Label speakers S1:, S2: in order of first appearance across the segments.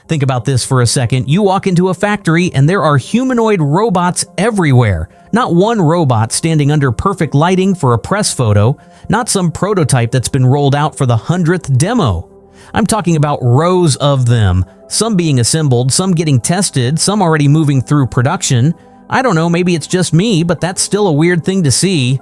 S1: Think about this for a second. You walk into a factory and there are humanoid robots everywhere. Not one robot standing under perfect lighting for a press photo, not some prototype that's been rolled out for the 100th demo. I'm talking about rows of them, some being assembled, some getting tested, some already moving through production. I don't know, maybe it's just me, but that's still a weird thing to see.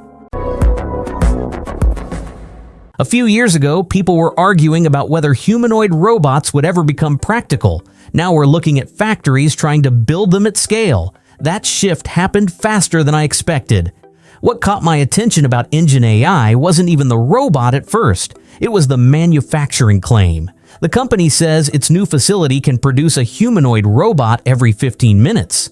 S1: A few years ago, people were arguing about whether humanoid robots would ever become practical. Now we're looking at factories trying to build them at scale. That shift happened faster than I expected. What caught my attention about EngineAI wasn't even the robot at first. It was the manufacturing claim. The company says its new facility can produce a humanoid robot every 15 minutes.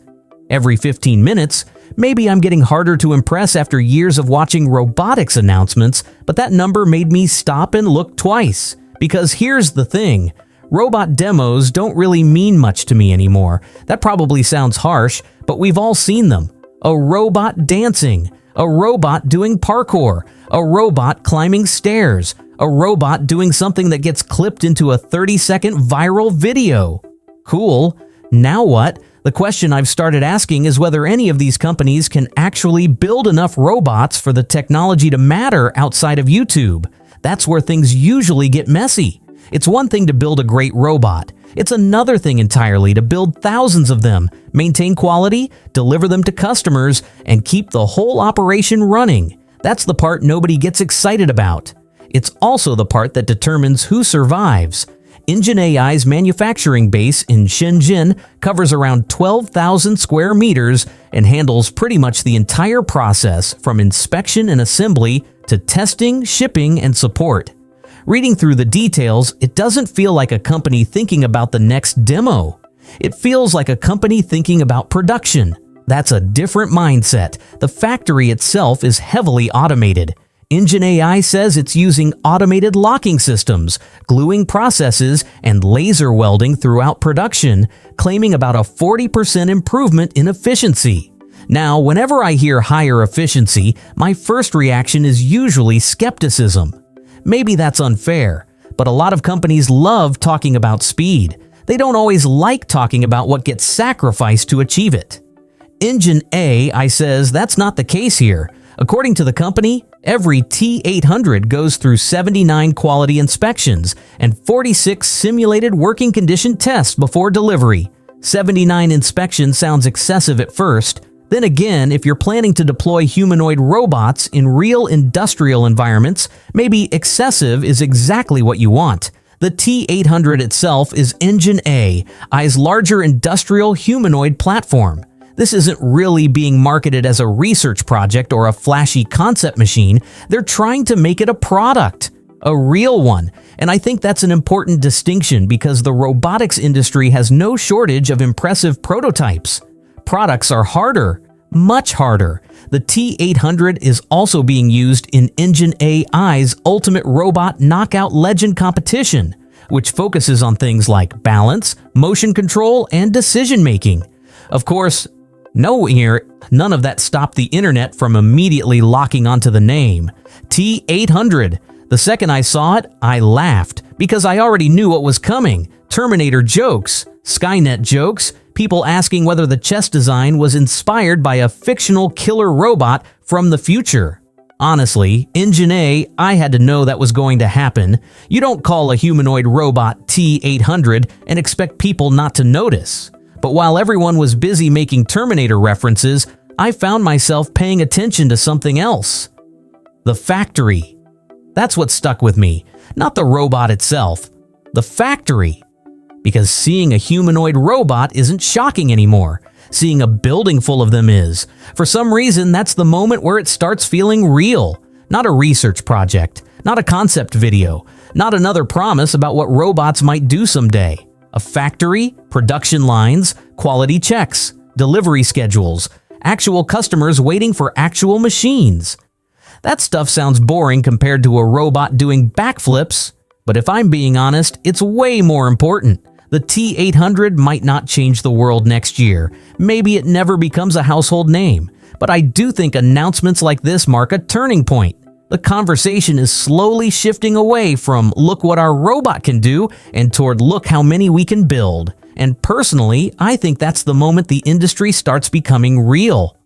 S1: Every 15 minutes? Maybe I'm getting harder to impress after years of watching robotics announcements, but that number made me stop and look twice. Because here's the thing. Robot demos don't really mean much to me anymore. That probably sounds harsh, but we've all seen them. A robot dancing, a robot doing parkour, a robot climbing stairs, a robot doing something that gets clipped into a 30-second viral video. Cool. Now what? The question I've started asking is whether any of these companies can actually build enough robots for the technology to matter outside of YouTube. That's where things usually get messy. It's one thing to build a great robot. It's another thing entirely to build thousands of them, maintain quality, deliver them to customers, and keep the whole operation running. That's the part nobody gets excited about. It's also the part that determines who survives. EngineAI's manufacturing base in Shenzhen covers around 12,000 square meters and handles pretty much the entire process from inspection and assembly to testing, shipping, and support. Reading through the details, it doesn't feel like a company thinking about the next demo. It feels like a company thinking about production. That's a different mindset. The factory itself is heavily automated. EngineAI says it's using automated locking systems, gluing processes, and laser welding throughout production, claiming about a 40% improvement in efficiency. Now, whenever I hear higher efficiency, my first reaction is usually skepticism. Maybe that's unfair, but a lot of companies love talking about speed. They don't always like talking about what gets sacrificed to achieve it. EngineAI says that's not the case here. According to the company, every T800 goes through 79 quality inspections and 46 simulated working condition tests before delivery. 79 inspections sounds excessive at first. Then again, if you're planning to deploy humanoid robots in real industrial environments, maybe excessive is exactly what you want. The T800 itself is EngineAI's larger industrial humanoid platform. This isn't really being marketed as a research project or a flashy concept machine. They're trying to make it a product, a real one. And I think that's an important distinction because the robotics industry has no shortage of impressive prototypes. Products are harder, much harder. The T800 is also being used in EngineAI's Ultimate Robot Knockout Legend competition, which focuses on things like balance, motion control, and decision-making. Of course, none of that stopped the internet from immediately locking onto the name. T800. The second I saw it, I laughed because I already knew what was coming. Terminator jokes, Skynet jokes, people asking whether the chest design was inspired by a fictional killer robot from the future. Honestly, EngineAI had to know that was going to happen. You don't call a humanoid robot T800 and expect people not to notice. But while everyone was busy making Terminator references, I found myself paying attention to something else. The factory. That's what stuck with me, not the robot itself. The factory. Because seeing a humanoid robot isn't shocking anymore. Seeing a building full of them is. For some reason, that's the moment where it starts feeling real. Not a research project, not a concept video, not another promise about what robots might do someday. A factory, production lines, quality checks, delivery schedules, actual customers waiting for actual machines. That stuff sounds boring compared to a robot doing backflips, but if I'm being honest, it's way more important. The T800 might not change the world next year. Maybe it never becomes a household name, but I do think announcements like this mark a turning point. The conversation is slowly shifting away from "look what our robot can do" and toward "look how many we can build." And personally, I think that's the moment the industry starts becoming real.